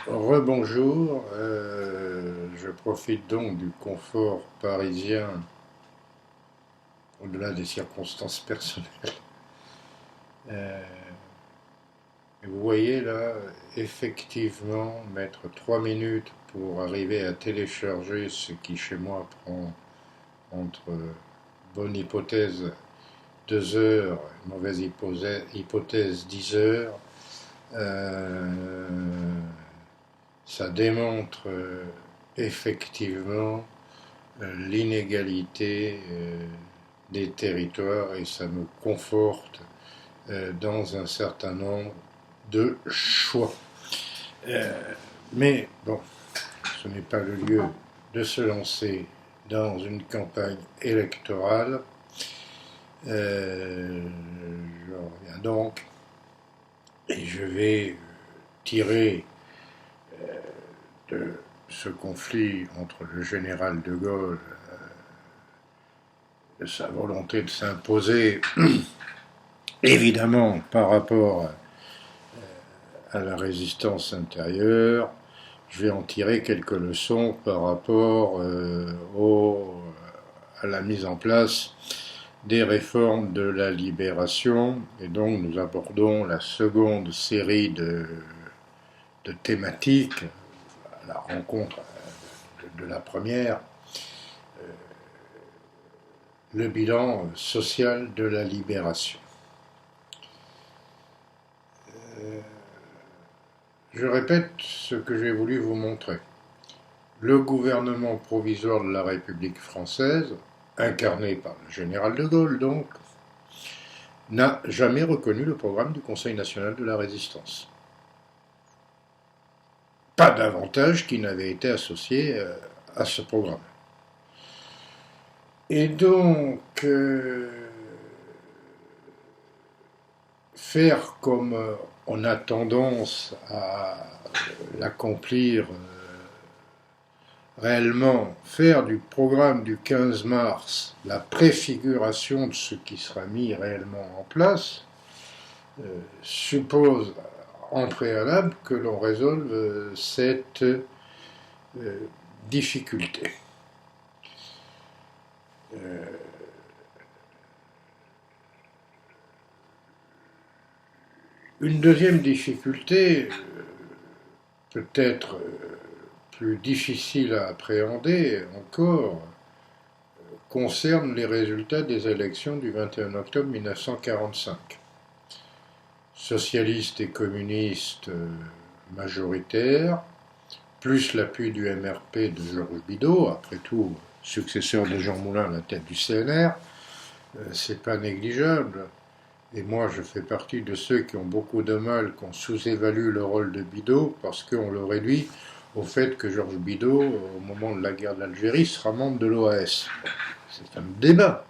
Rebonjour, je profite donc du confort parisien au-delà des circonstances personnelles. Euh, et vous voyez là, effectivement, mettre 3 minutes pour arriver à télécharger ce qui chez moi prend entre bonne hypothèse 2 heures, mauvaise hypothèse 10 heures, euh, ça démontre effectivement l'inégalité des territoires et ça me conforte dans un certain nombre de choix. Mais bon, ce n'est pas le lieu de se lancer dans une campagne électorale. Je reviens donc et je vais tirer de ce conflit entre le général de Gaulle et sa volonté de s'imposer, évidemment par rapport à la résistance intérieure, je vais en tirer quelques leçons par rapport à la mise en place des réformes de la libération. Et donc nous abordons la seconde série de thématiques à la rencontre de la première, le bilan social de la libération. Je répète ce que j'ai voulu vous montrer. Le gouvernement provisoire de la République française, incarné par le général de Gaulle donc, n'a jamais reconnu le programme du Conseil national de la résistance. Pas d'avantage qui n'avait été associé à ce programme. Et donc, faire comme on a tendance à l'accomplir réellement, faire du programme du 15 mars la préfiguration de ce qui sera mis réellement en place, suppose en préalable que l'on résolve cette difficulté. Une deuxième difficulté, peut-être plus difficile à appréhender encore, concerne les résultats des élections du 21 octobre 1945. Socialistes et communistes majoritaires, plus l'appui du MRP de Georges Bidault, après tout successeur de Jean Moulin à la tête du CNR, c'est pas négligeable. Et moi, je fais partie de ceux qui ont beaucoup de mal qu'on sous-évalue le rôle de Bidault parce qu'on le réduit au fait que Georges Bidault, au moment de la guerre d'Algérie, sera membre de l'OAS. C'est un débat.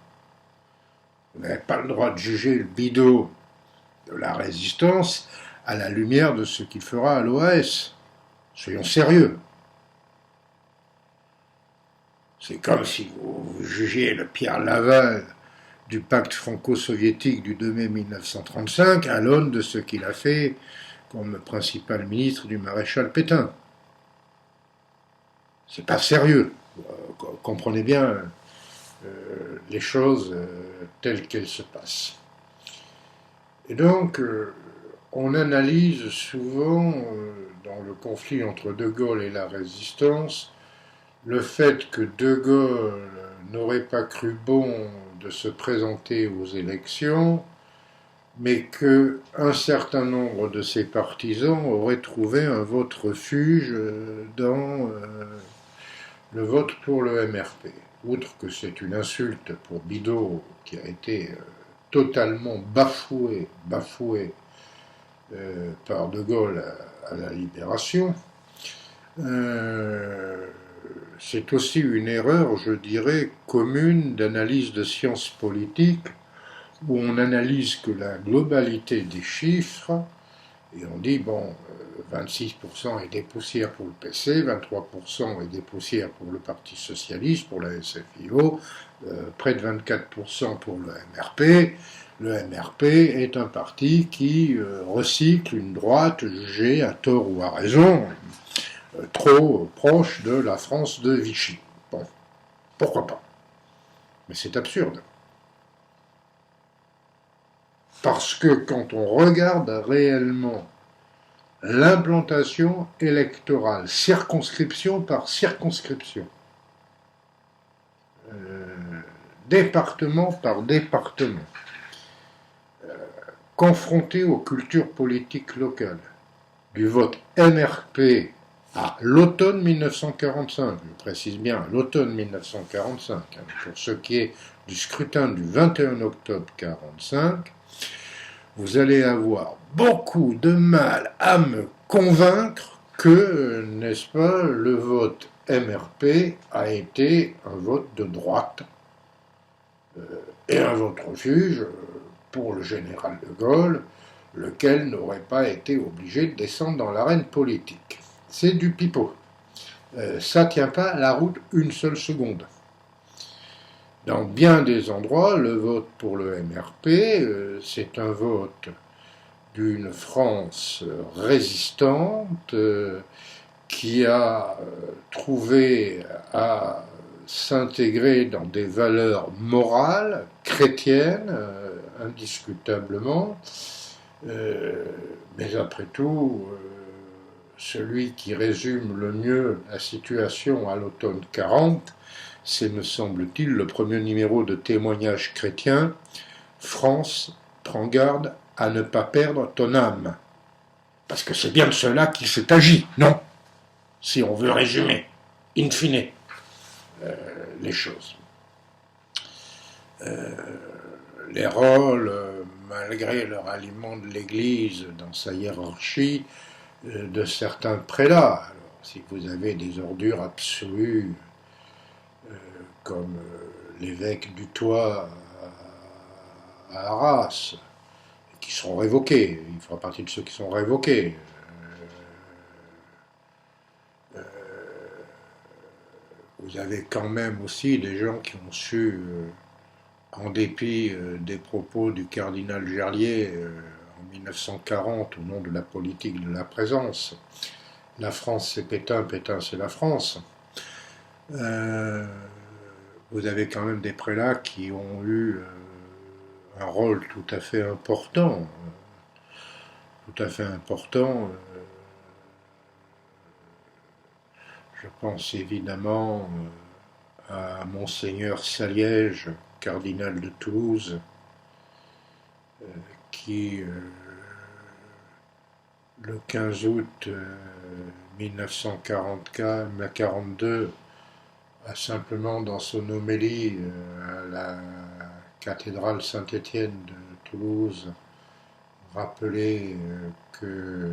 Vous n'avez pas le droit de juger le Bidault de la résistance à la lumière de ce qu'il fera à l'OAS. Soyons sérieux. C'est comme si vous jugiez le Pierre Laval du pacte franco-soviétique du 2 mai 1935 à l'aune de ce qu'il a fait comme principal ministre du maréchal Pétain. C'est pas sérieux. Comprenez bien les choses telles qu'elles se passent. Et donc, on analyse souvent, dans le conflit entre De Gaulle et la résistance, le fait que De Gaulle n'aurait pas cru bon de se présenter aux élections, mais qu'un certain nombre de ses partisans auraient trouvé un vote refuge dans le vote pour le MRP. Outre que c'est une insulte pour Bidault qui a été totalement bafoué par De Gaulle à la Libération, c'est aussi une erreur, je dirais, commune d'analyse de sciences politiques où on analyse que la globalité des chiffres et on dit, bon, 26% est des poussières pour le PC, 23% est des poussières pour le Parti Socialiste, pour la SFIO, près de 24% pour le MRP. Le MRP est un parti qui recycle une droite jugée, à tort ou à raison, trop proche de la France de Vichy. Bon, pourquoi pas? Mais c'est absurde. Parce que quand on regarde réellement l'implantation électorale, circonscription par circonscription, département par département, confronté aux cultures politiques locales, du vote MRP à l'automne 1945, je précise bien l'automne 1945, pour ce qui est du scrutin du 21 octobre 1945, vous allez avoir beaucoup de mal à me convaincre que, n'est-ce pas, le vote MRP a été un vote de droite et un vote refuge pour le général de Gaulle, lequel n'aurait pas été obligé de descendre dans l'arène politique. C'est du pipeau. Ça tient pas la route une seule seconde. Dans bien des endroits, le vote pour le MRP, c'est un vote d'une France résistante qui a trouvé à s'intégrer dans des valeurs morales, chrétiennes, indiscutablement, mais après tout, celui qui résume le mieux la situation à l'automne 40, c'est, me semble-t-il, le premier numéro de Témoignages chrétiens. France, prends garde à ne pas perdre ton âme. Parce que c'est bien de cela qu'il s'est agi, non? Si on veut résumer, in fine, les choses. Les rôles, malgré leur aliment de l'Église dans sa hiérarchie, de certains prélats. Alors, si vous avez des ordures absolues, comme l'évêque du Toit à Arras, qui seront révoqués, il fera partie de ceux qui sont révoqués. Vous avez quand même aussi des gens qui ont su, en dépit des propos du cardinal Gerlier en 1940 au nom de la politique de la présence, la France c'est Pétain, Pétain c'est la France. Vous avez quand même des prélats qui ont eu un rôle tout à fait important, Je pense évidemment à Monseigneur Saliège, cardinal de Toulouse, qui, le 15 août 1942, a simplement, dans son homélie à la cathédrale Saint-Étienne de Toulouse, rappelé que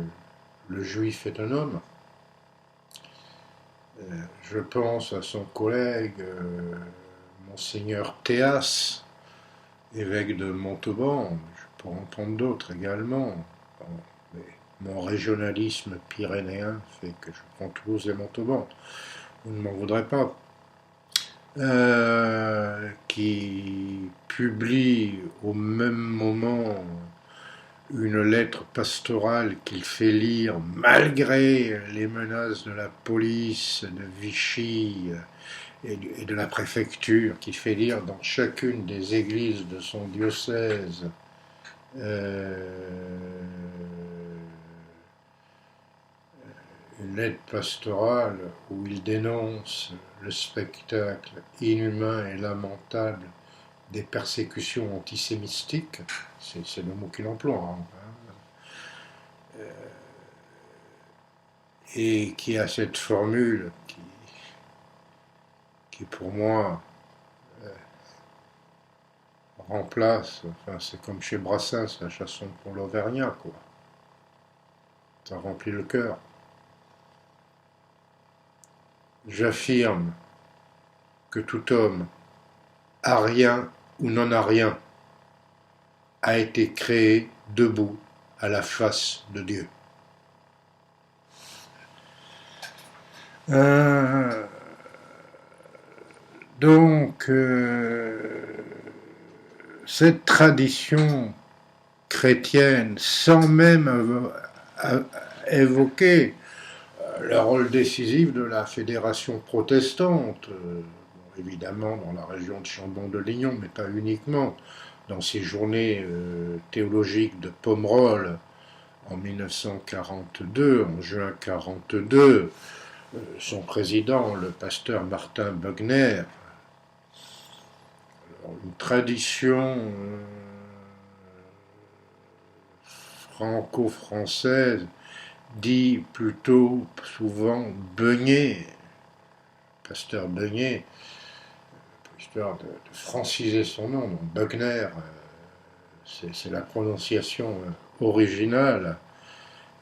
le juif est un homme. Je pense à son collègue, Monseigneur Théas, évêque de Montauban, je pourrais en prendre d'autres également. Bon, mais mon régionalisme pyrénéen fait que je prends Toulouse et Montauban. Vous ne m'en voudrez pas. Qui publie au même moment une lettre pastorale qu'il fait lire malgré les menaces de la police, de Vichy et de la préfecture, qui fait lire dans chacune des églises de son diocèse une lettre pastorale où il dénonce le spectacle inhumain et lamentable des persécutions antisémitiques, c'est le mot qu'il emploie, et qui a cette formule qui pour moi remplace, enfin c'est comme chez Brassens, la chanson pour l'Auvergnat, quoi. Ça remplit le cœur. J'affirme que tout homme, a rien ou n'en a rien, a été créé debout à la face de Dieu. Donc, cette tradition chrétienne, sans même évoquer le rôle décisif de la fédération protestante, évidemment dans la région de Chambon-de-Lignon, mais pas uniquement, dans ces journées théologiques de Pomerol en 1942, en juin 1942, son président, le pasteur Martin Bogner, une tradition franco-française dit plutôt souvent Beugnet, pasteur Beugnet, histoire de franciser son nom. Donc Bogner, c'est la prononciation originelle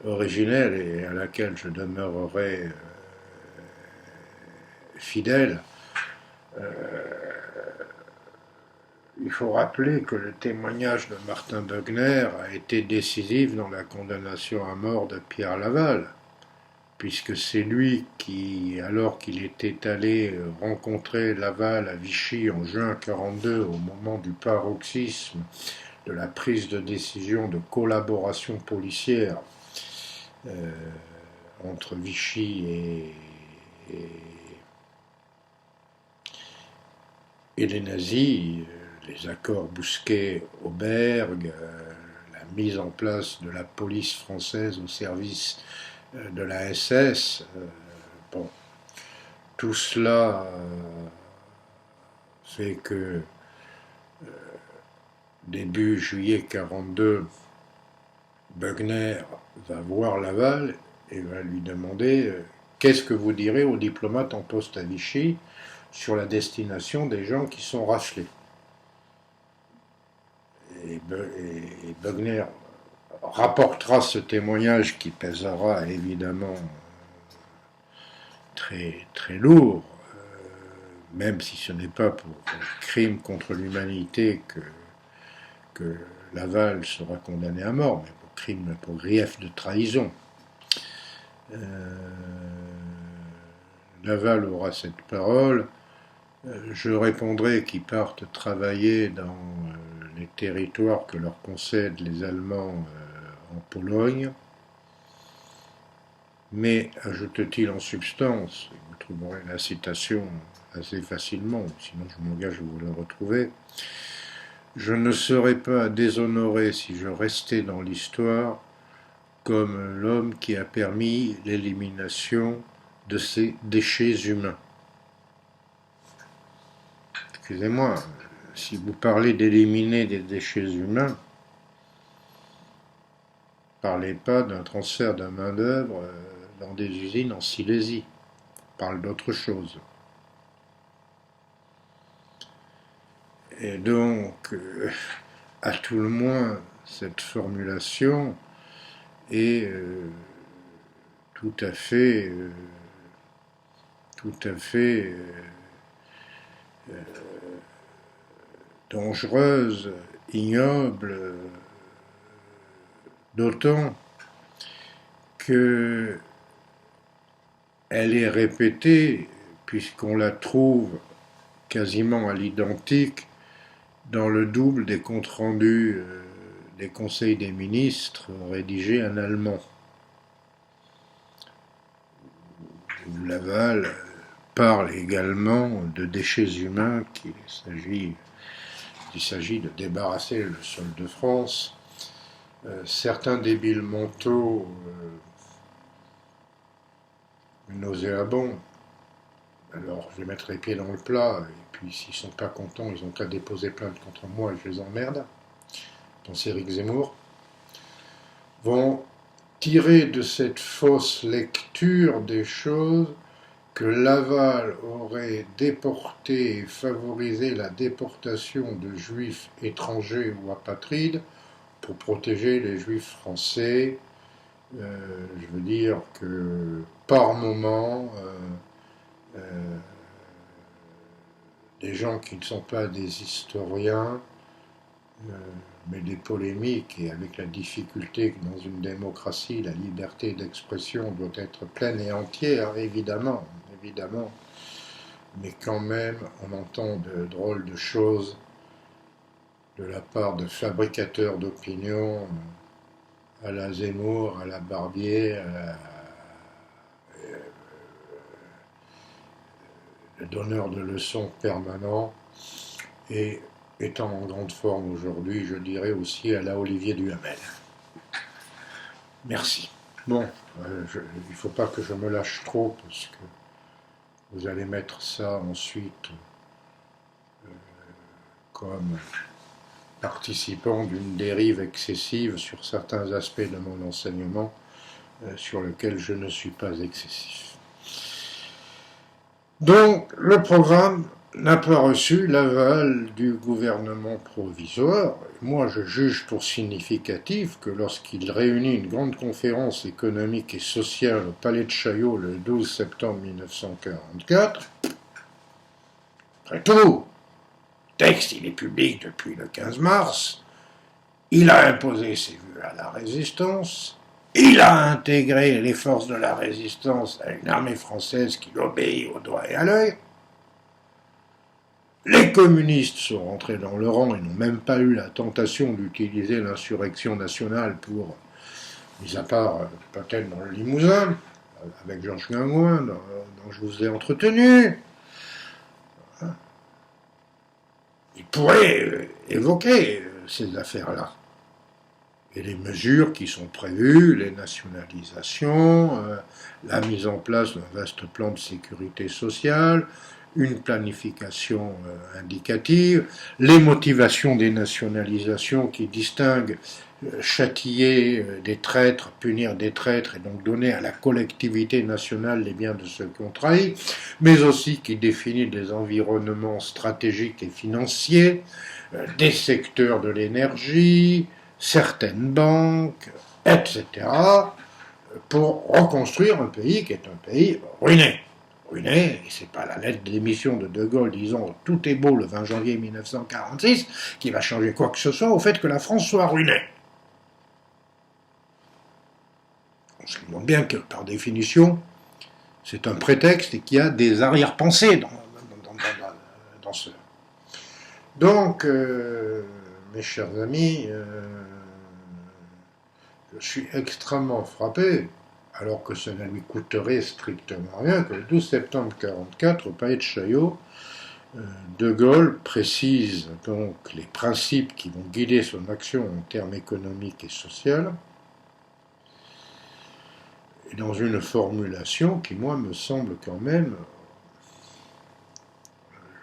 et à laquelle je demeurerai fidèle. Il faut rappeler que le témoignage de Martin Bogner a été décisif dans la condamnation à mort de Pierre Laval, puisque c'est lui qui, alors qu'il était allé rencontrer Laval à Vichy en juin 1942, au moment du paroxysme de la prise de décision de collaboration policière entre Vichy et les nazis, les accords Bousquet-Auberg, la mise en place de la police française au service de la SS, bon, tout cela fait que début juillet 1942, Bogner va voir Laval et va lui demander qu'est-ce que vous direz aux diplomates en poste à Vichy sur la destination des gens qui sont raflés. Et Bogner rapportera ce témoignage qui pèsera évidemment très, très lourd, même si ce n'est pas pour crime contre l'humanité que Laval sera condamné à mort, mais pour crime, pour grief de trahison. Laval aura cette parole. Je répondrai qu'ils partent travailler dans les territoires que leur concèdent les Allemands en Pologne. Mais, ajoute-t-il en substance, vous trouverez la citation assez facilement, sinon je m'engage à vous la retrouver, je ne serais pas déshonoré si je restais dans l'histoire comme l'homme qui a permis l'élimination de ces déchets humains. Excusez-moi, si vous parlez d'éliminer des déchets humains, ne parlez pas d'un transfert de main-d'œuvre dans des usines en Silésie. Parle d'autre chose. Et donc, à tout le moins, cette formulation est tout à fait dangereuse, ignoble, d'autant que elle est répétée, puisqu'on la trouve quasiment à l'identique dans le double des comptes rendus des conseils des ministres rédigés en allemand. Laval parle également de déchets humains qu'il s'agit de débarrasser le sol de France. Certains débiles mentaux nauséabonds, alors je vais mettre les pieds dans le plat, et puis s'ils sont pas contents, ils ont qu'à déposer plainte contre moi et je les emmerde, pense Éric Zemmour, vont tirer de cette fausse lecture des choses que Laval aurait déporté et favorisé la déportation de juifs étrangers ou apatrides pour protéger les juifs français. Je veux dire que par moment, des gens qui ne sont pas des historiens, mais des polémiques, et avec la difficulté que dans une démocratie, la liberté d'expression doit être pleine et entière, évidemment, mais quand même, on entend de drôles de choses de la part de fabricateurs d'opinion, à la Zemmour, à la Barbier, donneur de leçons permanent et étant en grande forme aujourd'hui, je dirais aussi à la Olivier Duhamel. Merci. Bon, il ne faut pas que je me lâche trop parce que vous allez mettre ça ensuite comme participant d'une dérive excessive sur certains aspects de mon enseignement sur lequel je ne suis pas excessif. Donc, le programme n'a pas reçu l'aval du gouvernement provisoire. Moi, je juge pour significatif que lorsqu'il réunit une grande conférence économique et sociale au Palais de Chaillot le 12 septembre 1944, après tout, le texte, il est public depuis le 15 mars, il a imposé ses vues à la résistance, il a intégré les forces de la résistance à une armée française qui l'obéit au doigt et à l'œil. Les communistes sont rentrés dans le rang et n'ont même pas eu la tentation d'utiliser l'insurrection nationale pour, mis à part peut-être dans le Limousin, avec Georges Guingouin, dont je vous ai entretenu. Ils pourraient évoquer ces affaires-là. Et les mesures qui sont prévues, les nationalisations, la mise en place d'un vaste plan de sécurité sociale, une planification indicative, les motivations des nationalisations qui distinguent châtier des traîtres, punir des traîtres et donc donner à la collectivité nationale les biens de ceux qui ont trahi, mais aussi qui définit des environnements stratégiques et financiers, des secteurs de l'énergie, certaines banques, etc., pour reconstruire un pays qui est un pays ruiné. Ruiné, et c'est pas la lettre d'émission de Gaulle disant « tout est beau le 20 janvier 1946 » qui va changer quoi que ce soit au fait que la France soit ruinée. On se demande bien que, par définition, c'est un prétexte et qu'il y a des arrière-pensées dans ce... Donc, mes chers amis, je suis extrêmement frappé, alors que ça ne lui coûterait strictement rien, que le 12 septembre 1944, au Palais de Chaillot, De Gaulle précise donc les principes qui vont guider son action en termes économiques et sociaux, et dans une formulation qui, moi, me semble quand même,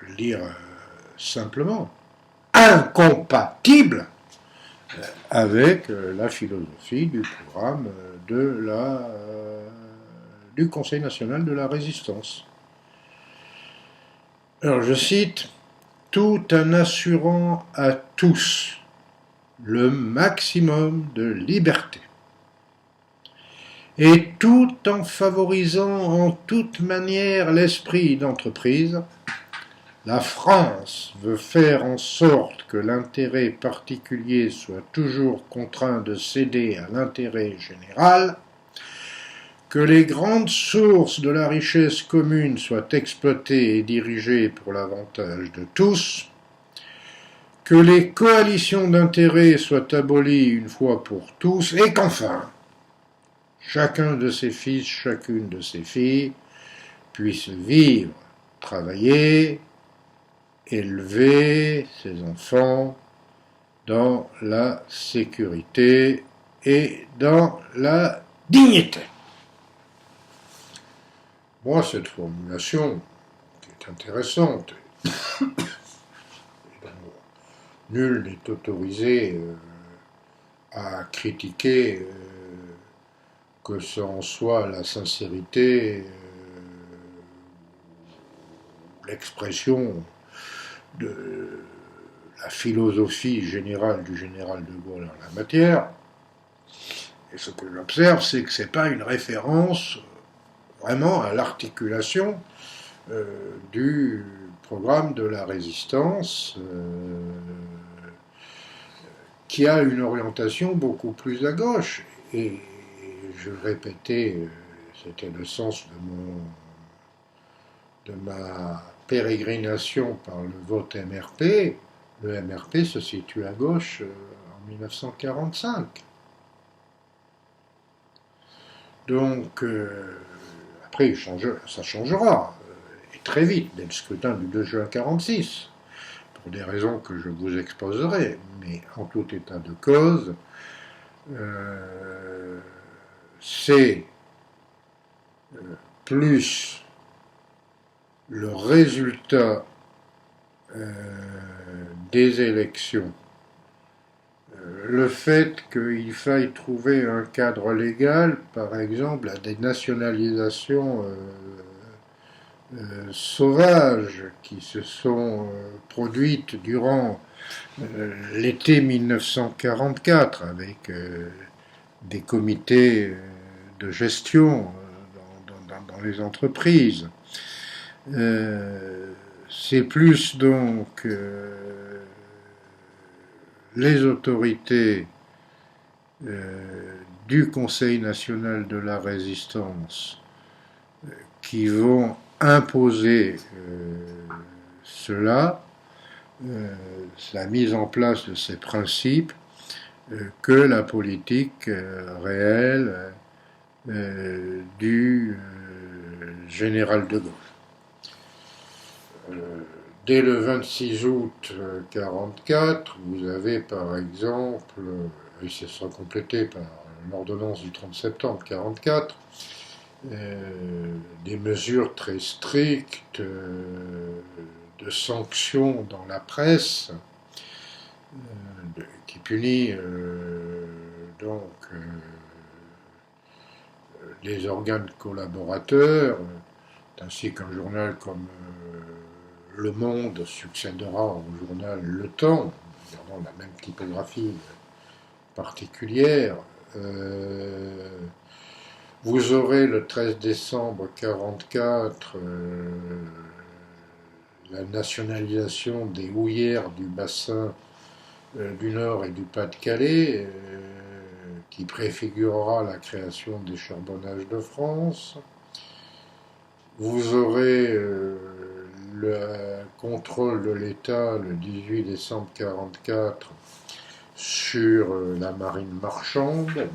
je vais le dire simplement, incompatible avec la philosophie du programme du Conseil national de la résistance. Alors je cite, « tout en assurant à tous le maximum de liberté et tout en favorisant en toute manière l'esprit d'entreprise, la France veut faire en sorte que l'intérêt particulier soit toujours contraint de céder à l'intérêt général, que les grandes sources de la richesse commune soient exploitées et dirigées pour l'avantage de tous, que les coalitions d'intérêts soient abolies une fois pour tous, et qu'enfin, chacun de ses fils, chacune de ses filles, puisse vivre, travailler, élever ses enfants dans la sécurité et dans la dignité. » Moi, cette formulation, qui est intéressante, nul n'est autorisé à critiquer que ce en soit la sincérité, l'expression de la philosophie générale du général de Gaulle en la matière. Et ce que j'observe, c'est que ce n'est pas une référence vraiment à l'articulation du programme de la résistance qui a une orientation beaucoup plus à gauche. Et je répétais, c'était le sens de ma pérégrination par le vote MRP. Le MRP se situe à gauche en 1945. Donc, après, ça changera. et très vite, dès le scrutin du 2 juin 1946, pour des raisons que je vous exposerai, mais en tout état de cause, c'est plus le résultat des élections, le fait qu'il faille trouver un cadre légal, par exemple, à des nationalisations sauvages qui se sont produites durant l'été 1944 avec des comités de gestion dans les entreprises. C'est plus donc les autorités du Conseil national de la résistance qui vont imposer cela, la mise en place de ces principes, que la politique réelle du général de Gaulle. Dès le 26 août 1944, vous avez par exemple, et ce sera complété par l'ordonnance du 30 septembre 1944, des mesures très strictes de sanctions dans la presse qui punit donc les organes collaborateurs, ainsi qu'un journal comme Le Monde succédera au journal Le Temps, gardant la même typographie particulière. Vous aurez le 13 décembre 1944 la nationalisation des houillères du bassin du Nord et du Pas-de-Calais, qui préfigurera la création des charbonnages de France. Vous aurez le contrôle de l'État le 18 décembre 1944 sur la marine marchande.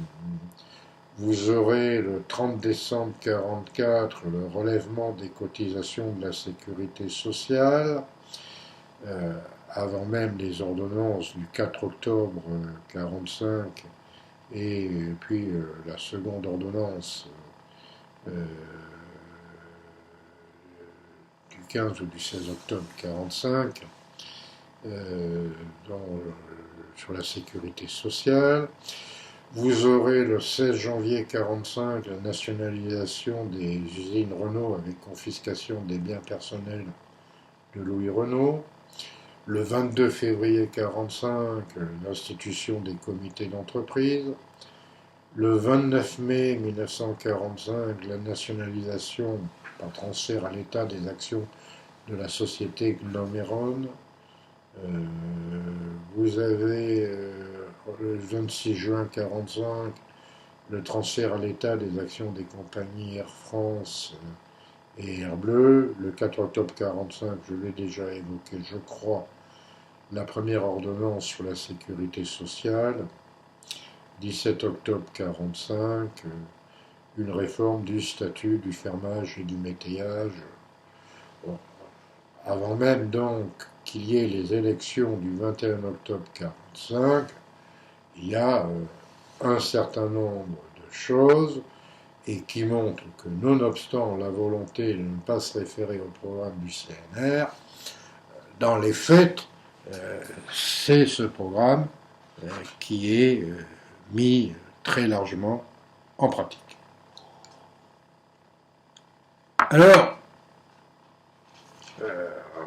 Vous aurez le 30 décembre 1944 le relèvement des cotisations de la sécurité sociale, avant même les ordonnances du 4 octobre 1945 et puis la seconde ordonnance du 15 ou du 16 octobre 1945 sur la sécurité sociale. Vous aurez le 16 janvier 1945 la nationalisation des usines Renault avec confiscation des biens personnels de Louis Renault. Le 22 février 1945, l'institution des comités d'entreprise. Le 29 mai 1945, la nationalisation par transfert à l'État des actions de la société Gnomeron. Vous avez le 26 juin 1945 le transfert à l'État des actions des compagnies Air France et Air Bleu. Le 4 octobre 1945, je l'ai déjà évoqué, je crois, la première ordonnance sur la sécurité sociale. 17 octobre 1945, une réforme du statut du fermage et du métayage. Bon. Avant même donc qu'il y ait les élections du 21 octobre 1945, il y a un certain nombre de choses et qui montrent que, nonobstant la volonté de ne pas se référer au programme du CNR, dans les faits, c'est ce programme qui est mis très largement en pratique. Alors,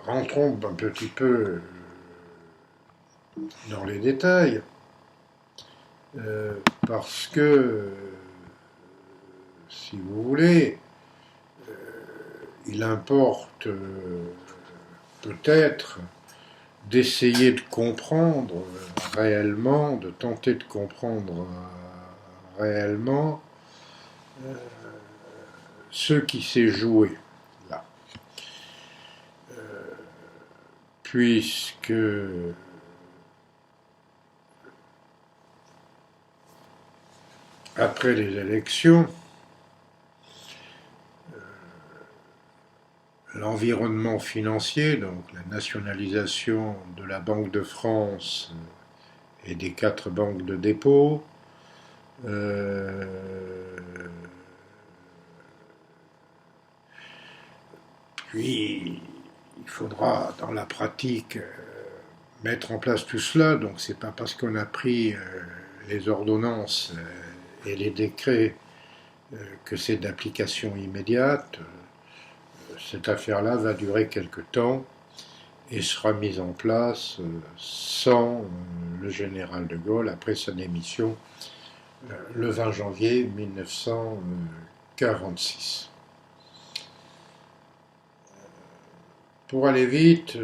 rentrons un petit peu dans les détails, parce que, si vous voulez, il importe peut-être d'essayer de comprendre réellement, de tenter de comprendre réellement ce qui s'est joué là. Puisque après les élections, l'environnement financier, donc la nationalisation de la Banque de France et des 4 banques de dépôt, puis il faudra dans la pratique mettre en place tout cela, donc c'est pas parce qu'on a pris les ordonnances et les décrets que c'est d'application immédiate. Cette affaire-là va durer quelque temps et sera mise en place sans le général de Gaulle après sa démission le 20 janvier 1946. Pour aller vite,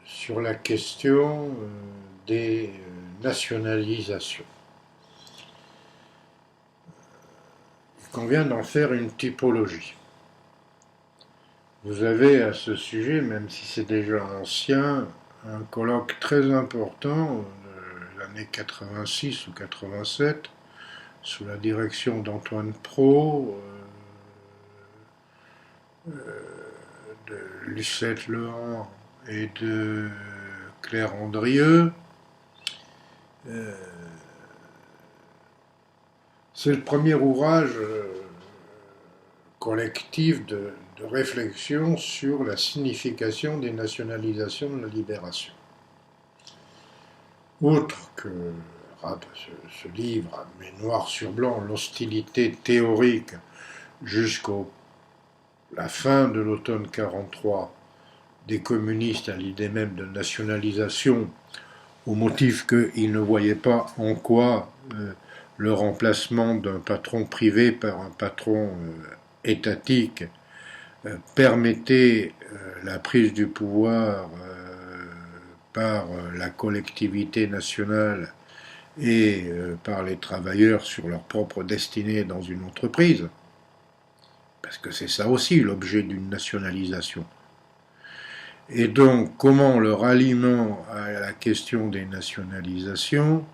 sur la question des nationalisations. Il convient d'en faire une typologie. Vous avez à ce sujet, même si c'est déjà ancien, un colloque très important de l'année 86 ou 87 sous la direction d'Antoine Pro, de Lucette Lehan et de Claire Andrieux. C'est le premier ouvrage collectif de réflexion sur la signification des nationalisations de la libération. Outre que ce livre met noir sur blanc l'hostilité théorique jusqu'à la fin de l'automne 43 des communistes à l'idée même de nationalisation, au motif qu'ils ne voyaient pas en quoi le remplacement d'un patron privé par un patron étatique permettait la prise du pouvoir par la collectivité nationale et par les travailleurs sur leur propre destinée dans une entreprise. Parce que c'est ça aussi l'objet d'une nationalisation. Et donc, comment le ralliement à la question des nationalisations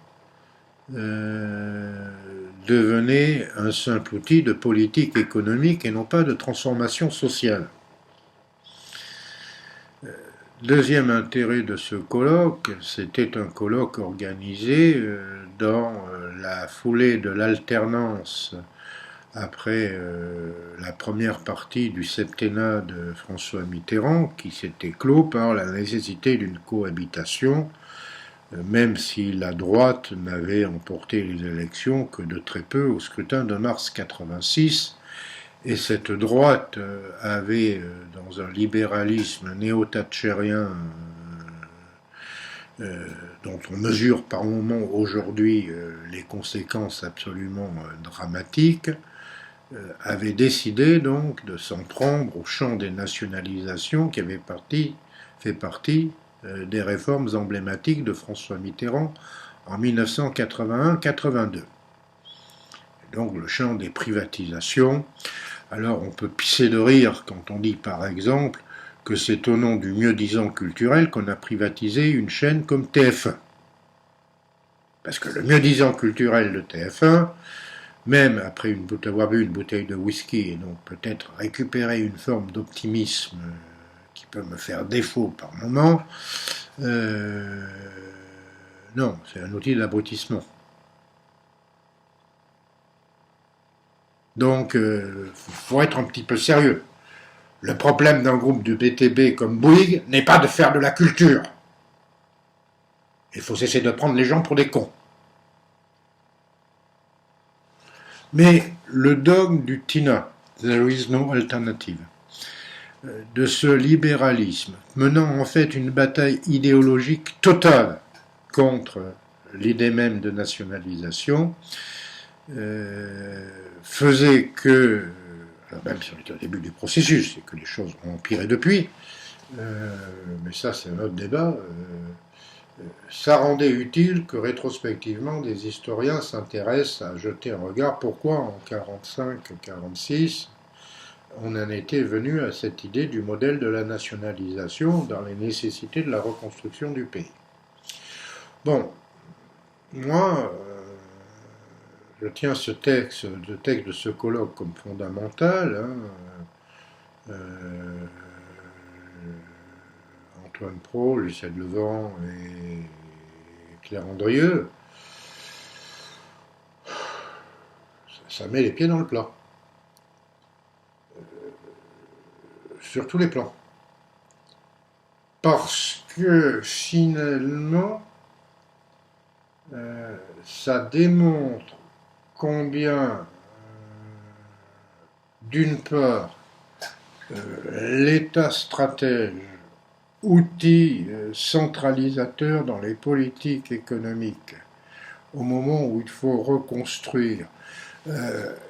devenait un simple outil de politique économique et non pas de transformation sociale. Deuxième intérêt de ce colloque, c'était un colloque organisé dans la foulée de l'alternance après la première partie du septennat de François Mitterrand, qui s'était clos par la nécessité d'une cohabitation, même si la droite n'avait emporté les élections que de très peu au scrutin de mars 86, et cette droite avait, dans un libéralisme néo-thatchérien dont on mesure par moments aujourd'hui les conséquences absolument dramatiques, avait décidé donc de s'en prendre au champ des nationalisations qui avait fait partie des réformes emblématiques de François Mitterrand en 1981-82. Donc le champ des privatisations. Alors on peut pisser de rire quand on dit par exemple que c'est au nom du mieux-disant culturel qu'on a privatisé une chaîne comme TF1. Parce que le mieux-disant culturel de TF1, même après avoir bu une bouteille de whisky et donc peut-être récupérer une forme d'optimisme qui peut me faire défaut par moment, non, c'est un outil d'abrutissement. Donc, faut être un petit peu sérieux. Le problème d'un groupe du BTB comme Bouygues n'est pas de faire de la culture. Il faut cesser de prendre les gens pour des cons. Mais le dogme du TINA, There is no alternative, de ce libéralisme, menant en fait une bataille idéologique totale contre l'idée même de nationalisation, faisait que, alors même si on était au début du processus et que les choses ont empiré depuis, mais ça c'est un autre débat, ça rendait utile que rétrospectivement des historiens s'intéressent à jeter un regard pourquoi en 45-46 on en était venu à cette idée du modèle de la nationalisation dans les nécessités de la reconstruction du pays. Bon, moi, je tiens ce texte de ce colloque comme fondamental, euh, Antoine Pro, Lucette Levent et Claire Andrieux, ça met les pieds dans le plat, sur tous les plans. Parce que finalement, ça démontre combien, d'une part, l'État stratège, outil centralisateur dans les politiques économiques, au moment où il faut reconstruire,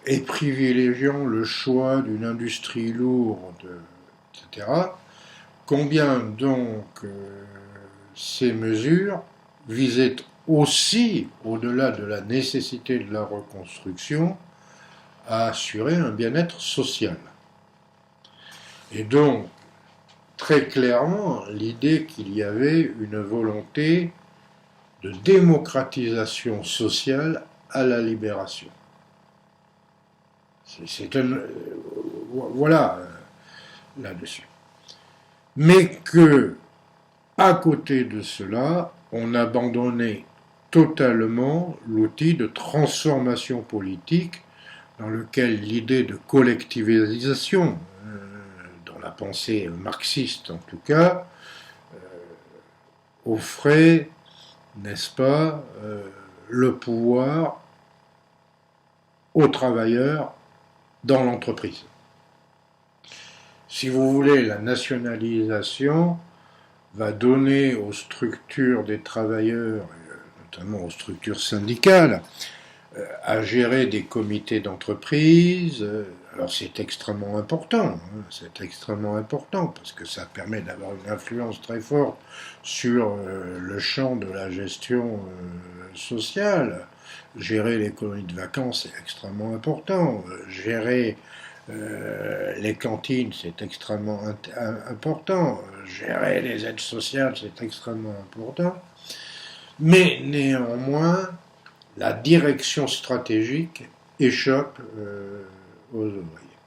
et privilégiant le choix d'une industrie lourde, etc., combien donc ces mesures visaient aussi, au-delà de la nécessité de la reconstruction, à assurer un bien-être social. Et donc, très clairement, l'idée qu'il y avait une volonté de démocratisation sociale à la libération. Voilà, là-dessus. Mais que, à côté de cela, on abandonnait totalement l'outil de transformation politique dans lequel l'idée de collectivisation, dans la pensée marxiste en tout cas, offrait, n'est-ce pas, le pouvoir aux travailleurs dans l'entreprise. Si vous voulez, la nationalisation va donner aux structures des travailleurs, notamment aux structures syndicales, à gérer des comités d'entreprise. Alors c'est extrêmement important, parce que ça permet d'avoir une influence très forte sur le champ de la gestion sociale. Gérer les colonies de vacances, c'est extrêmement important. Gérer les cantines, c'est extrêmement important. Gérer les aides sociales, c'est extrêmement important. Mais néanmoins, la direction stratégique échappe aux ouvriers.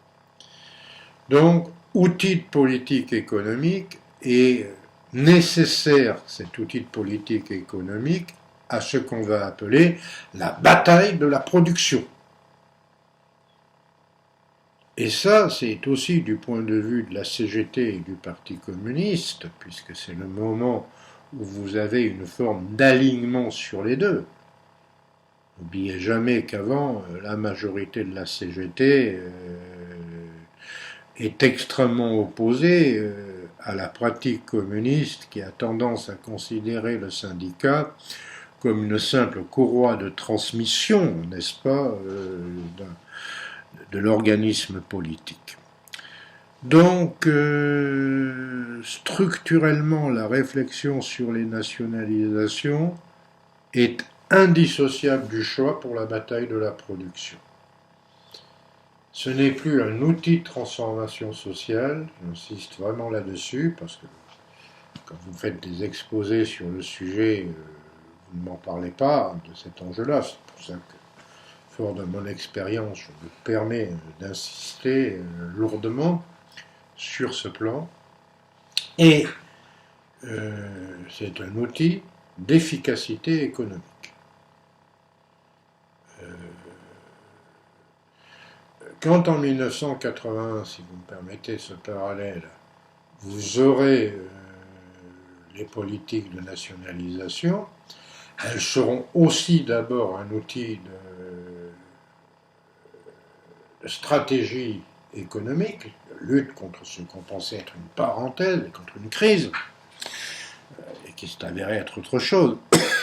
Donc, outil de politique économique est nécessaire, cet outil de politique économique, à ce qu'on va appeler la bataille de la production. Et ça, c'est aussi du point de vue de la CGT et du Parti communiste, puisque c'est le moment où vous avez une forme d'alignement sur les deux. N'oubliez jamais qu'avant, la majorité de la CGT est extrêmement opposée à la pratique communiste qui a tendance à considérer le syndicat comme une simple courroie de transmission, n'est-ce pas, de l'organisme politique. Donc, structurellement, la réflexion sur les nationalisations est indissociable du choix pour la bataille de la production. Ce n'est plus un outil de transformation sociale, j'insiste vraiment là-dessus, parce que quand vous faites des exposés sur le sujet, vous ne m'en parlez pas de cet enjeu-là. C'est pour ça que, fort de mon expérience, je me permets d'insister lourdement sur ce plan. Et c'est un outil d'efficacité économique. Quand en 1980, si vous me permettez ce parallèle, vous aurez les politiques de nationalisation, elles seront aussi d'abord un outil de stratégie économique, de lutte contre ce qu'on pensait être une parenthèse, contre une crise, et qui s'est avéré être autre chose,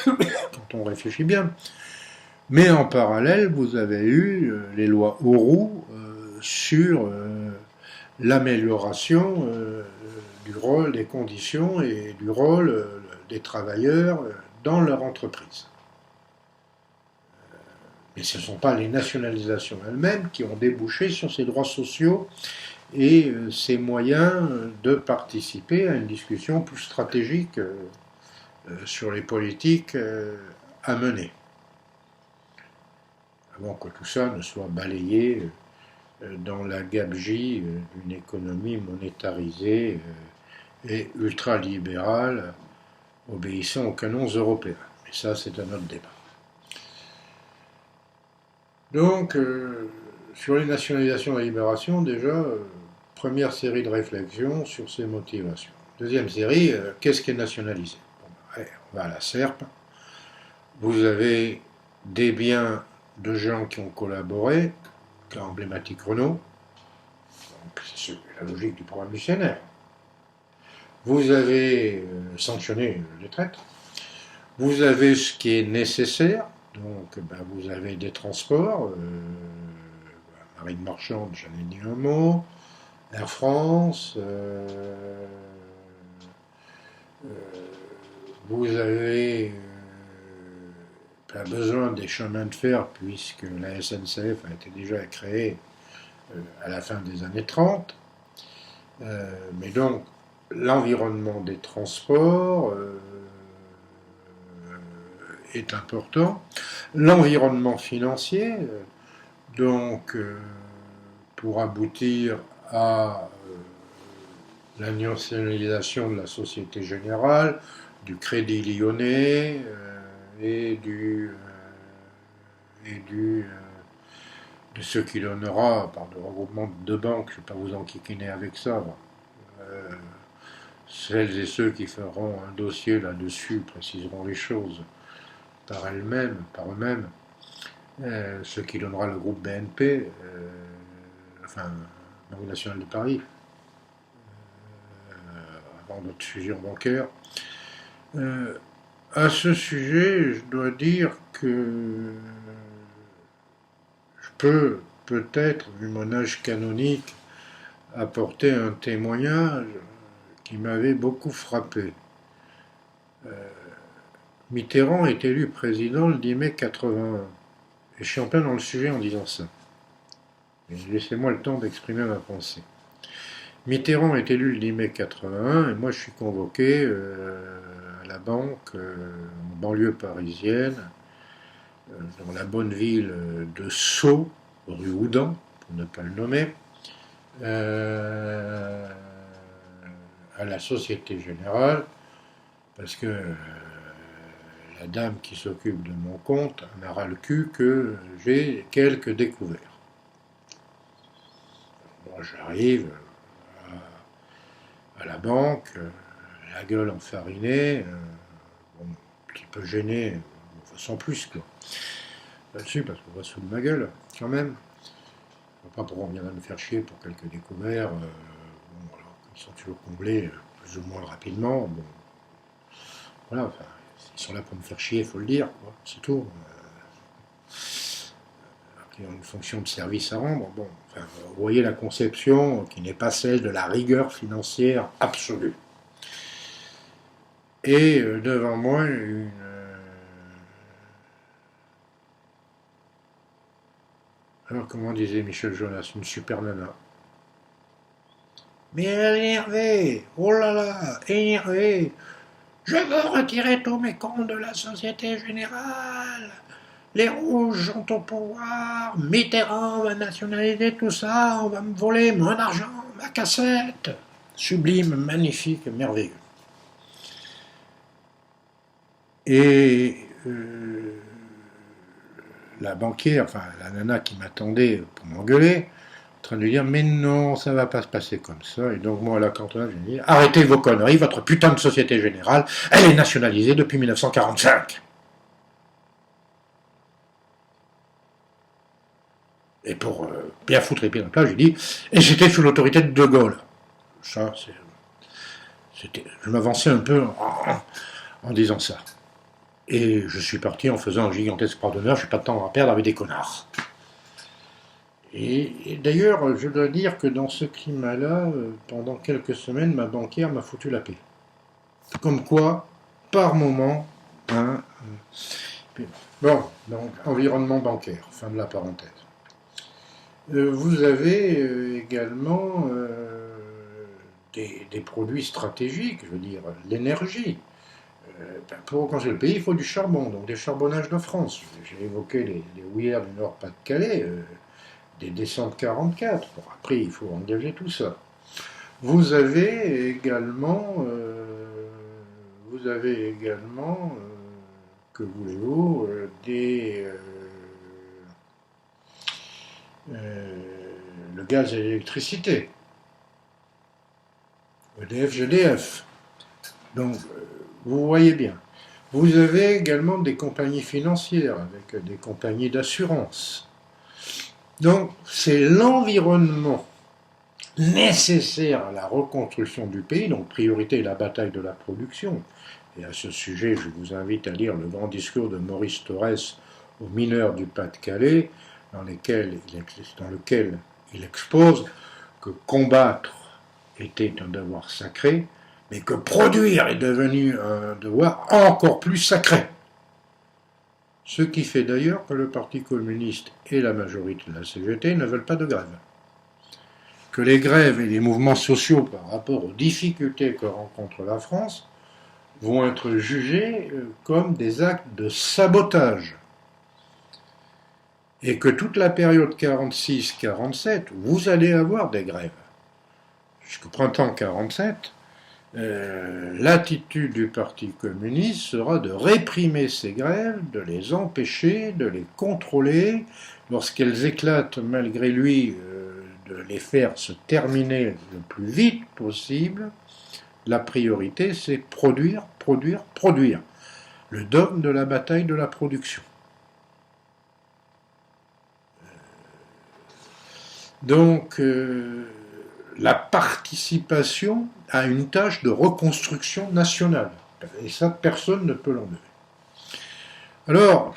quand on réfléchit bien. Mais en parallèle, vous avez eu les lois Auroux sur l'amélioration du rôle, des conditions et du rôle des travailleurs dans leur entreprise. Mais ce ne sont pas les nationalisations elles-mêmes qui ont débouché sur ces droits sociaux et ces moyens de participer à une discussion plus stratégique sur les politiques à mener. Avant que tout ça ne soit balayé dans la gabegie d'une économie monétarisée et ultralibérale, obéissant aux canons européens. Mais ça, c'est un autre débat. Donc, sur les nationalisations et la libération, déjà, première série de réflexions sur ces motivations. Deuxième série, qu'est-ce qui est nationalisé? Bon, ouais, on va à la SERP. Vous avez des biens de gens qui ont collaboré, cas emblématique Renault, c'est la logique du programme du CNR. Vous avez sanctionné les traîtres. Vous avez ce qui est nécessaire, donc vous avez des transports, marine marchande, j'en ai dit un mot, Air France, vous avez besoin des chemins de fer puisque la SNCF a été déjà créée à la fin des années 30. Mais donc, l'environnement des transports est important. L'environnement financier, donc, pour aboutir à la nationalisation de la Société Générale, du Crédit Lyonnais et de ce qui donnera, par le regroupement de deux banques, je ne vais pas vous enquiquiner avec ça, celles et ceux qui feront un dossier là-dessus préciseront les choses par eux-mêmes, ce qui donnera le groupe BNP, Banque Nationale de Paris, avant notre fusion bancaire. À ce sujet, je dois dire que je peux peut-être, vu mon âge canonique, apporter un témoignage qui m'avait beaucoup frappé. Mitterrand est élu président le 10 mai 81. Et je suis en plein dans le sujet en disant ça. Laissez-moi le temps d'exprimer ma pensée. Mitterrand est élu le 10 mai 81 et moi je suis convoqué à la banque en banlieue parisienne, dans la bonne ville de Sceaux, rue Houdan, pour ne pas le nommer, à la Société Générale, parce que la dame qui s'occupe de mon compte en a ras le cul que j'ai quelques découvertes. Moi j'arrive à la banque, la gueule enfarinée, un petit peu gêné, sans plus quoi. Là-dessus, parce qu'on va sous de ma gueule, quand même. Pas pour on viendra me faire chier pour quelques découvertes, voilà, ils sont toujours comblés plus ou moins rapidement. Bon, voilà, enfin, ils sont là pour me faire chier, il faut le dire, quoi, c'est tout. Ils ont une fonction de service à rendre. Bon, enfin, vous voyez la conception qui n'est pas celle de la rigueur financière absolue. Et devant moi, alors comment disait Michel Jonas, une super nana. Mais elle est énervée, oh là là, énervée. Je veux retirer tous mes comptes de la Société Générale. Les rouges sont au pouvoir, Mitterrand va nationaliser tout ça, on va me voler mon argent, ma cassette. Sublime, magnifique, merveilleux. Et la banquière, enfin la nana qui m'attendait pour m'engueuler, en train de lui dire mais non, ça va pas se passer comme ça. Et donc moi à la cantonade, je lui dis arrêtez vos conneries, votre putain de Société Générale, elle est nationalisée depuis 1945. Et pour bien foutre les pieds dans le plat, j'ai dit et c'était sous l'autorité de De Gaulle. Ça, je m'avançais un peu en disant ça. Et je suis parti en faisant un gigantesque pas d'honneur, je n'ai pas de temps à perdre avec des connards. Et d'ailleurs, je dois dire que dans ce climat-là, pendant quelques semaines, ma banquière m'a foutu la paix. Comme quoi, par moment, hein, bon, donc, environnement bancaire, fin de la parenthèse. Vous avez également des produits stratégiques, je veux dire, l'énergie. Pour reconstruire le pays, il faut du charbon, donc des charbonnages de France. J'ai évoqué les houillères du Nord-Pas-de-Calais. des décembre 44. Bon, après, il faut engager tout ça. Vous avez également, que voulez-vous, le gaz et l'électricité, EDF, GDF. Donc, vous voyez bien. Vous avez également des compagnies financières avec des compagnies d'assurance. Donc, c'est l'environnement nécessaire à la reconstruction du pays, donc priorité la bataille de la production. Et à ce sujet, je vous invite à lire le grand discours de Maurice Thorez aux mineurs du Pas-de-Calais, dans lequel il expose que combattre était un devoir sacré, mais que produire est devenu un devoir encore plus sacré. Ce qui fait d'ailleurs que le Parti communiste et la majorité de la CGT ne veulent pas de grève. Que les grèves et les mouvements sociaux par rapport aux difficultés que rencontre la France vont être jugés comme des actes de sabotage. Et que toute la période 46-47, vous allez avoir des grèves. Jusqu'au printemps 47, l'attitude du Parti communiste sera de réprimer ces grèves, de les empêcher, de les contrôler. Lorsqu'elles éclatent malgré lui, de les faire se terminer le plus vite possible. La priorité, c'est produire, produire, produire. Le dogme de la bataille de la production. Donc, la participation à une tâche de reconstruction nationale. Et ça, personne ne peut l'enlever. Alors,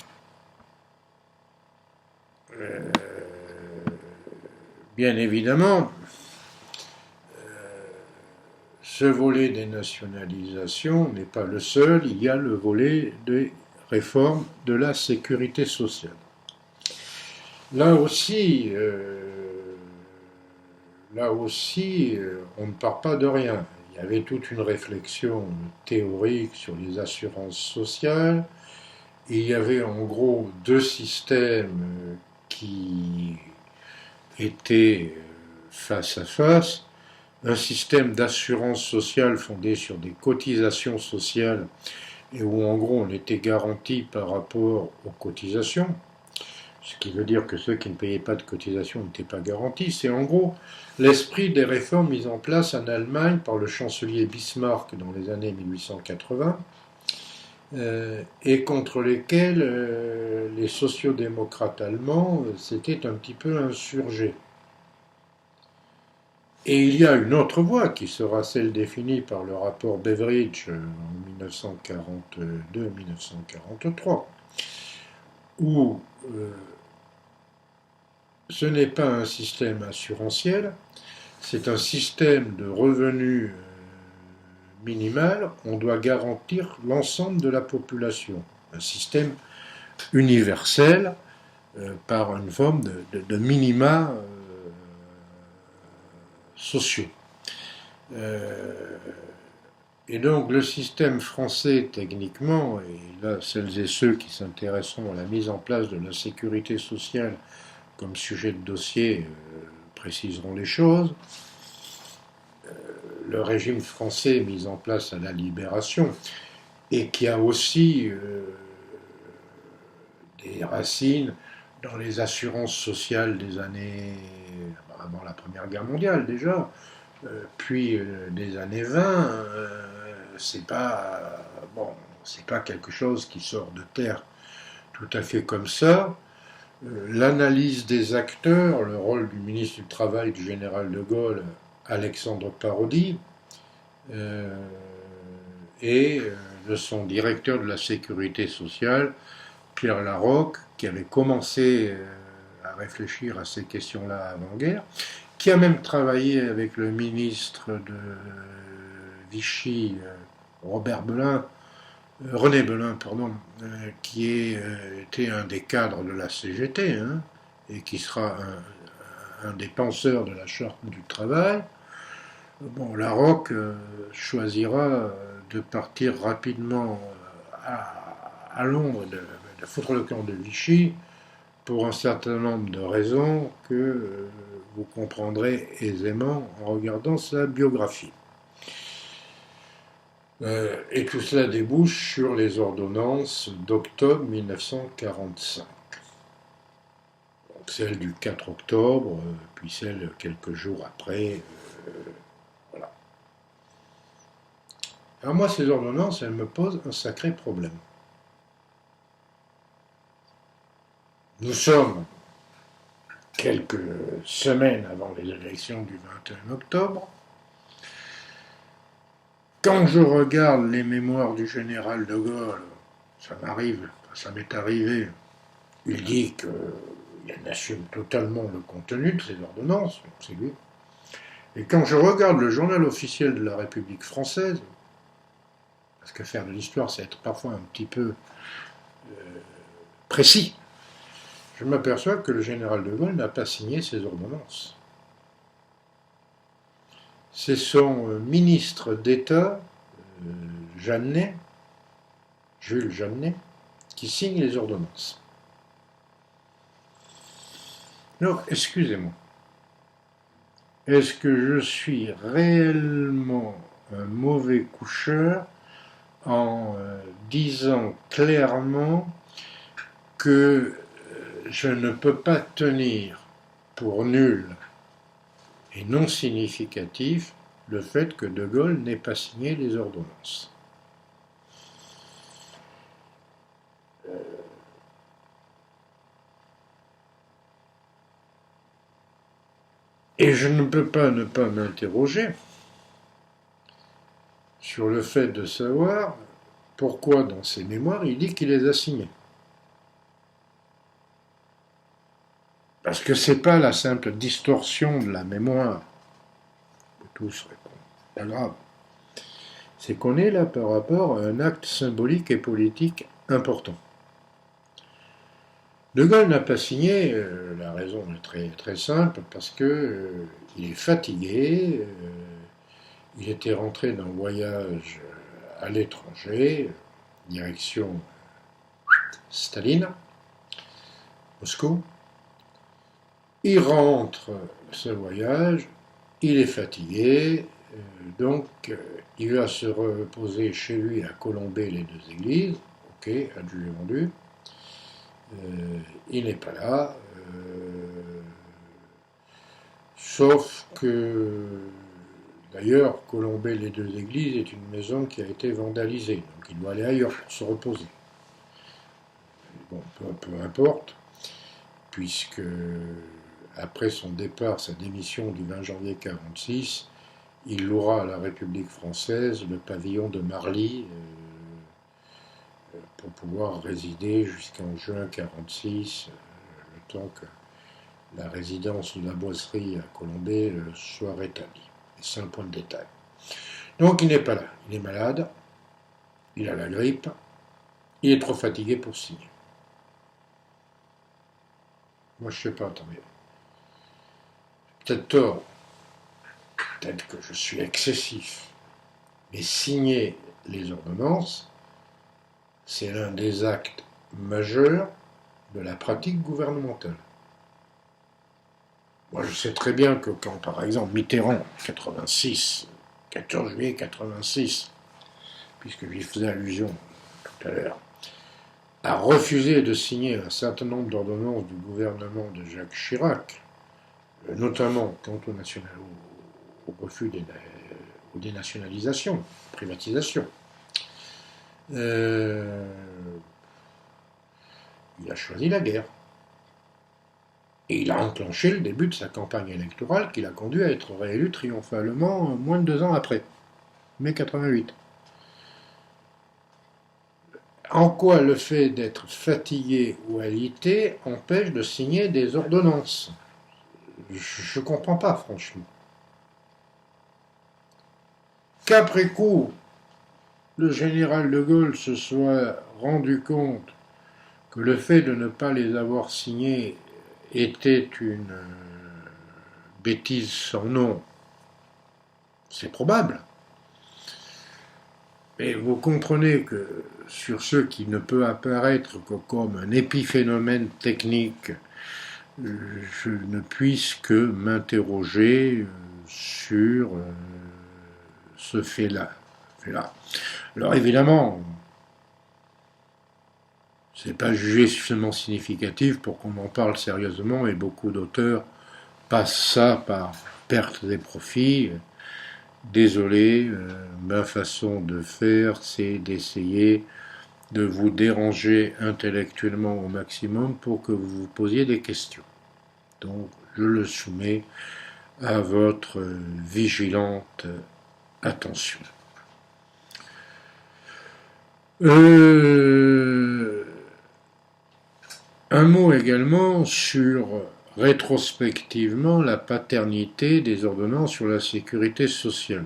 bien évidemment, ce volet des nationalisations n'est pas le seul, il y a le volet des réformes de la sécurité sociale. Là aussi, on ne part pas de rien. Il y avait toute une réflexion théorique sur les assurances sociales. Il y avait en gros deux systèmes qui étaient face à face. Un système d'assurance sociale fondé sur des cotisations sociales et où en gros on était garanti par rapport aux cotisations, ce qui veut dire que ceux qui ne payaient pas de cotisations n'étaient pas garantis. C'est en gros l'esprit des réformes mises en place en Allemagne par le chancelier Bismarck dans les années 1880 et contre lesquels les sociodémocrates allemands s'étaient un petit peu insurgés. Et il y a une autre voie qui sera celle définie par le rapport Beveridge en 1942-1943, où ce n'est pas un système assurantiel, c'est un système de revenus minimal, on doit garantir l'ensemble de la population. Un système universel par une forme de minima sociaux. Et donc le système français, techniquement, et là celles et ceux qui s'intéresseront à la mise en place de la sécurité sociale comme sujet de dossier préciseront les choses. Le régime français mis en place à la Libération et qui a aussi des racines dans les assurances sociales des années avant la Première Guerre mondiale déjà, puis des années 20, c'est pas quelque chose qui sort de terre tout à fait comme ça. L'analyse des acteurs, le rôle du ministre du Travail du général de Gaulle, Alexandre Parodi, et de son directeur de la sécurité sociale, Pierre Larocque, qui avait commencé à réfléchir à ces questions-là avant-guerre, qui a même travaillé avec le ministre de Vichy, René Belin, qui était un des cadres de la CGT, et qui sera un des penseurs de la charte du travail. Bon, Larocque choisira de partir rapidement à Londres, de foutre le camp de Vichy, pour un certain nombre de raisons que vous comprendrez aisément en regardant sa biographie. Et tout cela débouche sur les ordonnances d'octobre 1945. Donc celle du 4 octobre, puis celle quelques jours après. Voilà. Alors moi, ces ordonnances, elles me posent un sacré problème. Nous sommes quelques semaines avant les élections du 21 octobre. Quand je regarde les mémoires du général de Gaulle, ça m'est arrivé, il dit qu'il assume totalement le contenu de ces ordonnances, c'est lui. Et quand je regarde le journal officiel de la République française, parce que faire de l'histoire, c'est être parfois un petit peu précis, je m'aperçois que le général de Gaulle n'a pas signé ces ordonnances. C'est son ministre d'État, Jeannet, Jules Jeannet, qui signe les ordonnances. Alors, excusez-moi, est-ce que je suis réellement un mauvais coucheur en disant clairement que je ne peux pas tenir pour nul et non significatif le fait que De Gaulle n'ait pas signé les ordonnances? Et je ne peux pas ne pas m'interroger sur le fait de savoir pourquoi dans ses mémoires il dit qu'il les a signés. Parce que c'est pas la simple distorsion de la mémoire que tous répondent. Pas grave. C'est qu'on est là par rapport à un acte symbolique et politique important. De Gaulle n'a pas signé, la raison est très, très simple, parce que il est fatigué, il était rentré d'un voyage à l'étranger, direction Staline, Moscou. Il rentre ce voyage, il est fatigué, donc il va se reposer chez lui à Colombey-les-Deux-Églises, ok, adjugé vendu. Il n'est pas là, sauf que d'ailleurs Colombey-les-Deux-Églises est une maison qui a été vandalisée, donc il doit aller ailleurs pour se reposer. Bon, peu importe, puisque après son départ, sa démission du 20 janvier 1946, il louera à la République française le pavillon de Marly pour pouvoir résider jusqu'en juin 1946, le temps que la résidence de la Boisserie à Colombey soit rétablie. C'est un point de détail. Donc il n'est pas là, il est malade, il a la grippe, il est trop fatigué pour signer. Moi je sais pas, attendez. Peut-être tort, peut-être que je suis excessif, mais signer les ordonnances, c'est l'un des actes majeurs de la pratique gouvernementale. Moi, je sais très bien que quand, par exemple, Mitterrand, 86, 14 juillet 86, puisque j'y faisais allusion tout à l'heure, a refusé de signer un certain nombre d'ordonnances du gouvernement de Jacques Chirac, notamment quant au refus aux dénationalisations, privatisations. Il a choisi la guerre. Et il a enclenché le début de sa campagne électorale qui l'a conduit à être réélu triomphalement moins de 2 ans après, mai 88. En quoi le fait d'être fatigué ou alité empêche de signer des ordonnances? Je ne comprends pas, franchement. Qu'après coup, le général de Gaulle se soit rendu compte que le fait de ne pas les avoir signés était une bêtise sans nom, c'est probable. Mais vous comprenez que sur ce qui ne peut apparaître que comme un épiphénomène technique, je ne puisse que m'interroger sur ce fait-là. Alors évidemment, c'est pas jugé suffisamment significatif pour qu'on en parle sérieusement et beaucoup d'auteurs passent ça par perte des profits. Désolé, ma façon de faire, c'est d'essayer de vous déranger intellectuellement au maximum pour que vous vous posiez des questions. Donc, je le soumets à votre vigilante attention. Un mot également sur rétrospectivement la paternité des ordonnances sur la sécurité sociale.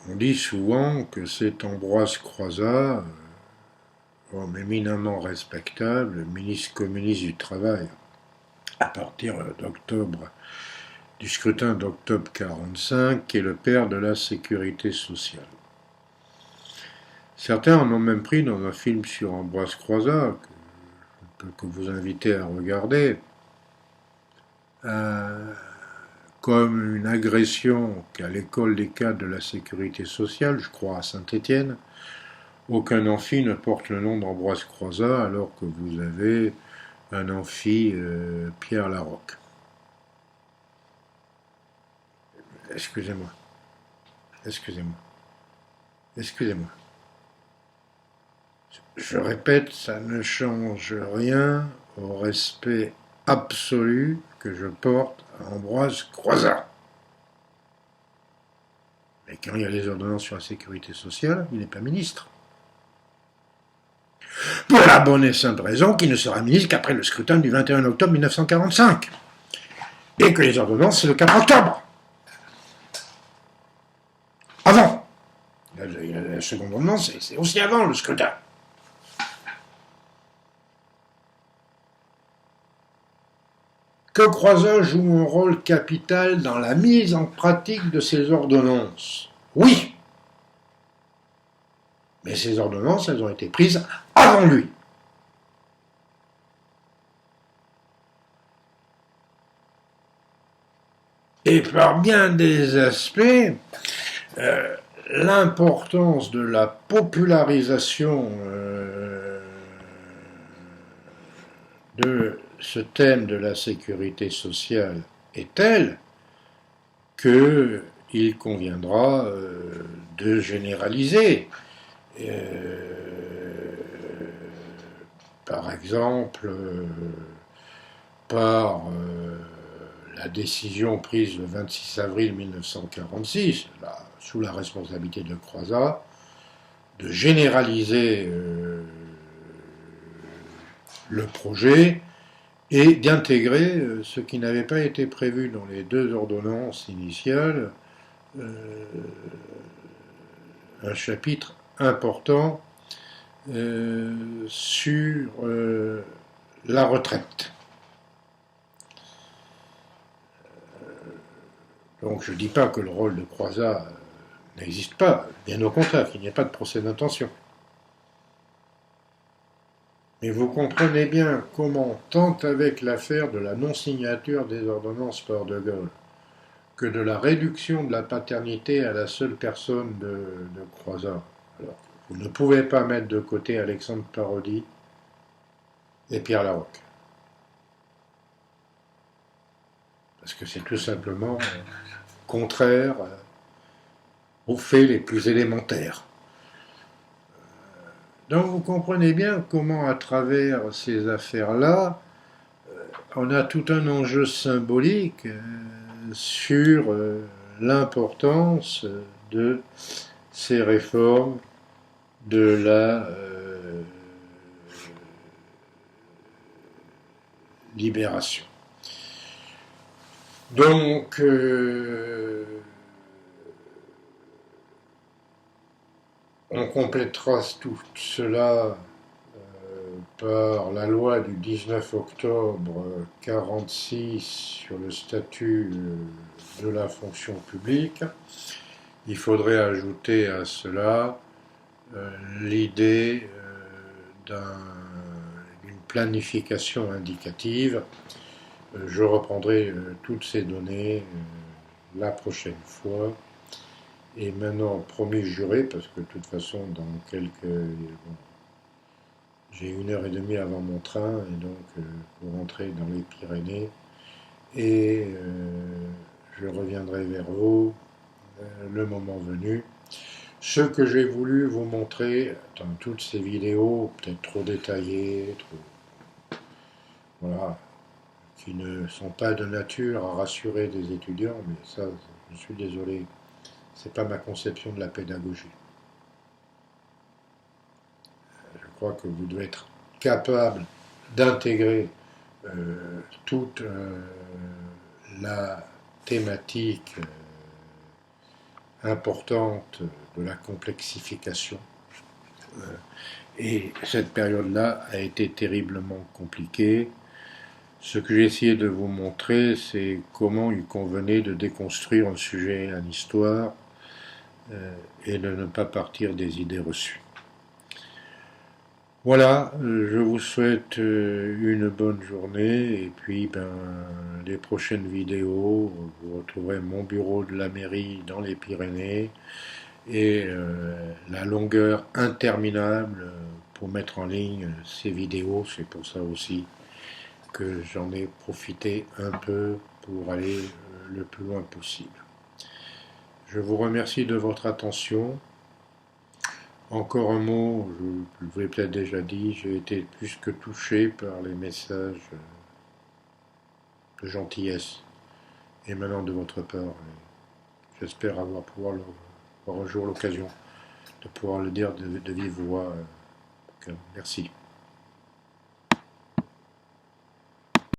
On dit souvent que c'est Ambroise Croizat, homme éminemment respectable, ministre communiste du Travail, à partir du scrutin d'octobre 1945, qui est le père de la sécurité sociale. Certains en ont même pris dans un film sur Ambroise Croizat, que vous invitez à regarder, comme une agression qu'à l'école des cadres de la sécurité sociale, je crois à Saint-Étienne, aucun amphi ne porte le nom d'Ambroise Croizat alors que vous avez un amphi Pierre Larocque. Excusez-moi. Je répète, ça ne change rien au respect absolu que je porte à Ambroise Croizat. Mais quand il y a les ordonnances sur la sécurité sociale, il n'est pas ministre. Pour la bonne et simple raison qu'il ne sera ministre qu'après le scrutin du 21 octobre 1945. Et que les ordonnances, c'est le 4 octobre. Avant. La seconde ordonnance, c'est aussi avant le scrutin. Que Croizat joue un rôle capital dans la mise en pratique de ces ordonnances. Oui. Mais ces ordonnances, elles ont été prises avant lui. Et par bien des aspects, l'importance de la popularisation de ce thème de la sécurité sociale est telle qu'il conviendra de généraliser. Par exemple, par la décision prise le 26 avril 1946, sous la responsabilité de Croizat, de généraliser le projet et d'intégrer ce qui n'avait pas été prévu dans les deux ordonnances initiales, un chapitre important sur la retraite. Donc je ne dis pas que le rôle de Croizat n'existe pas, bien au contraire, qu'il n'y a pas de procès d'intention. Mais vous comprenez bien comment, tant avec l'affaire de la non-signature des ordonnances par De Gaulle, que de la réduction de la paternité à la seule personne de Croizat, alors, vous ne pouvez pas mettre de côté Alexandre Parodi et Pierre Larocque. Parce que c'est tout simplement contraire aux faits les plus élémentaires. Donc vous comprenez bien comment à travers ces affaires-là, on a tout un enjeu symbolique sur l'importance de ces réformes de la libération. Donc, on complétera tout cela par la loi du 19 octobre 1946 sur le statut de la fonction publique, Il faudrait ajouter à cela l'idée d'une planification indicative. Je reprendrai toutes ces données la prochaine fois. Et maintenant, promis juré, parce que de toute façon, dans quelques... Bon, j'ai 1 heure et demie avant mon train, et donc pour rentrer dans les Pyrénées, et je reviendrai vers vous le moment venu. Ce que j'ai voulu vous montrer dans toutes ces vidéos, peut-être trop détaillées, voilà, qui ne sont pas de nature à rassurer des étudiants, mais ça, je suis désolé, c'est pas ma conception de la pédagogie. Je crois que vous devez être capable d'intégrer toute la thématique importante de la complexification. Et cette période-là a été terriblement compliquée. Ce que j'ai essayé de vous montrer, c'est comment il convenait de déconstruire un sujet en histoire et de ne pas partir des idées reçues. Voilà, je vous souhaite une bonne journée et puis les prochaines vidéos, vous retrouverez mon bureau de la mairie dans les Pyrénées et la longueur interminable pour mettre en ligne ces vidéos. C'est pour ça aussi que j'en ai profité un peu pour aller le plus loin possible. Je vous remercie de votre attention. Encore un mot, je vous l'ai peut-être déjà dit, j'ai été plus que touché par les messages de gentillesse émanant de votre part. J'espère pouvoir avoir un jour l'occasion de pouvoir le dire de vive voix. Merci.